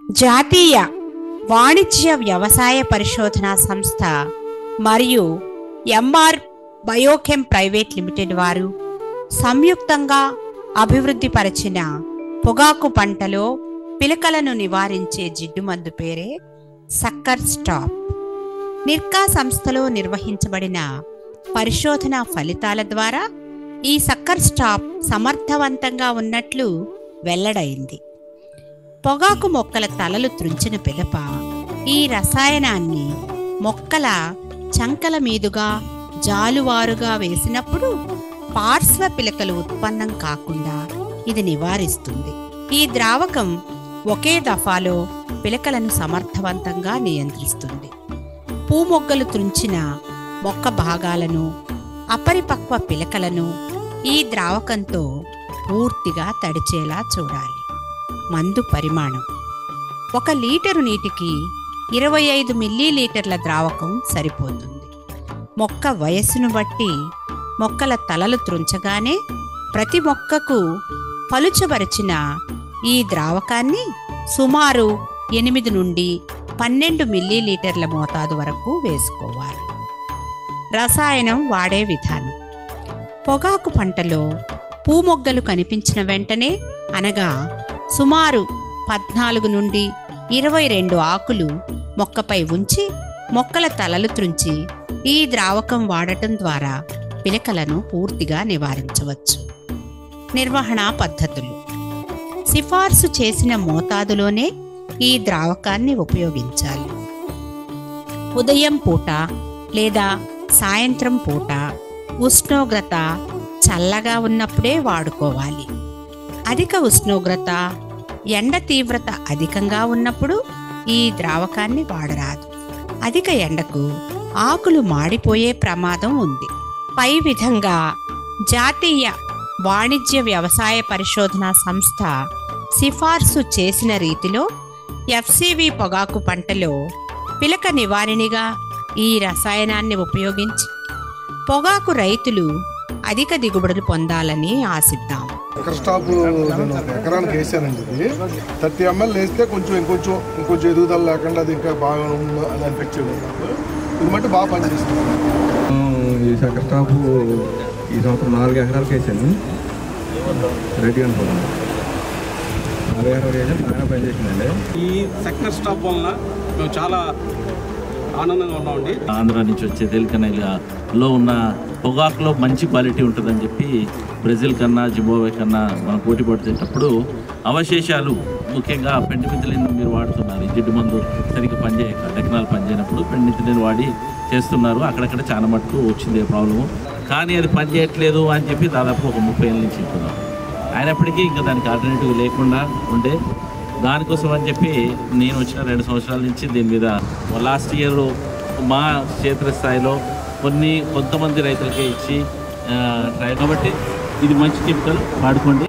జాతీయ వాణిజ్య వ్యవసాయ పరిశోధనా సంస్థ మరియు ఎంఆర్ బయోకెమ్ ప్రైవేట్ లిమిటెడ్ వారు సంయుక్తంగా అభివృద్ధి పరిచిన పొగాకు పంటలో పిలకలను నివారించే జిడ్డుమందు పేరే సక్కర్ స్టాప్. నిర్కా సంస్థలో నిర్వహించబడిన పరిశోధనా ఫలితాల ద్వారా ఈ సక్కర్ స్టాప్ సమర్థవంతంగా ఉన్నట్లు వెల్లడైంది. పొగాకు మొక్కల తలలు త్రుంచిన పిదప ఈ రసాయనాన్ని మొక్కల చంకల మీదుగా జాలువారుగా వేసినప్పుడు పార్శ్వ పిలకలు ఉత్పన్నం కాకుండా ఇది నివారిస్తుంది. ఈ ద్రావకం ఒకే దఫాలో పిలకలను సమర్థవంతంగా నియంత్రిస్తుంది. పూమొగ్గలు త్రుంచిన మొక్క భాగాలను, అపరిపక్వ పిలకలను ఈ ద్రావకంతో పూర్తిగా తడిచేలా చూడాలి. మందు పరిమాణం 1 లీటరు నీటికి 25 మిల్లీలీటర్ల ద్రావకం సరిపోతుంది. మొక్క వయస్సును బట్టి మొక్కల తలలు త్రుంచగానే ప్రతి మొక్కకు పలుచబరిచిన ఈ ద్రావకాన్ని సుమారు 8 నుండి 12 మిల్లీలీటర్ల మోతాదు వరకు వేసుకోవాలి. రసాయనం వాడే విధానం: పొగాకు పంటలో పూమొగ్గలు కనిపించిన వెంటనే, అనగా సుమారు 14 నుండి 22 ఆకులు మొక్కపై ఉంచి మొక్కల తలలు త్రుంచి ఈ ద్రావకం వాడటం ద్వారా పిలకలను పూర్తిగా నివారించవచ్చు. నిర్వహణా పద్ధతులు: సిఫార్సు చేసిన మోతాదులోనే ఈ ద్రావకాన్ని ఉపయోగించాలి. ఉదయం పూట లేదా సాయంత్రం పూట ఉష్ణోగ్రత చల్లగా ఉన్నప్పుడే వాడుకోవాలి. అధిక ఉష్ణోగ్రత, ఎండ తీవ్రత అధికంగా ఉన్నప్పుడు ఈ ద్రావకాన్ని వాడరాదు. అధిక ఎండకు ఆకులు మాడిపోయే ప్రమాదం ఉంది. పై విధంగా జాతీయ వాణిజ్య వ్యవసాయ పరిశోధనా సంస్థ సిఫార్సు చేసిన రీతిలో ఎఫ్సివి పొగాకు పంటలో పిలక నివారణగా ఈ రసాయనాన్ని ఉపయోగించి పొగాకు రైతులు అధిక దిగుబడులు పొందాలని ఆశిద్దాం. స్టాప్ ఎకరానికి వేసానండి. ఇది 30 ml వేస్తే ఇంకొంచెం ఎదుగుదల లేకుండా అది ఇంకా బాగా అది అనిపించేది. ఇది మట్టి బాగా పనిచేస్తుంది. ఈ సక్కర్ స్టాప్ ఈ సంవత్సరం 4 ఎకరాలకు వేసాను. రెడీ అనుకున్నాను. 4 ఎకరాలు వేసాను, బాగా పనిచేసిందండి. ఈ సక్కర్ స్టాప్ వలన మేము చాలా ఆనందంగా ఉన్నామండి. ఆంధ్ర నుంచి వచ్చే తెలంగాణలో ఉన్న పొగాకులో మంచి క్వాలిటీ ఉంటుందని చెప్పి బ్రెజిల్ కన్నా జింబాబ్వే కన్నా మనం పోటీ పడుతున్నప్పుడు అవశేషాలు, ముఖ్యంగా పెండిమిథిలిన్ మీరు వాడుతున్నారు. జిడ్డు మందు సరిగ్గా పనిచేయక టెక్నాలజీ పనిచేయనప్పుడు పెండిమిథిలిన్ వాడి చేస్తున్నారు. అక్కడక్కడ చాలా మటుకు వచ్చింది ప్రాబ్లము. కానీ అది పనిచేయట్లేదు అని చెప్పి దాదాపు ఒక 30 ఏళ్ళ నుంచి చెప్తున్నాం. అయినప్పటికీ ఇంకా దానికి ఆల్టర్నేటివ్ లేకుండా ఉండే దానికోసం అని చెప్పి నేను వచ్చిన 2 సంవత్సరాల నుంచి దీని మీద లాస్ట్ ఇయర్ మా క్షేత్రస్థాయిలో కొంతమంది రైతులకే ఇచ్చి ట్రై. కాబట్టి ఇది మంచి కెమికల్ వాడుకోండి.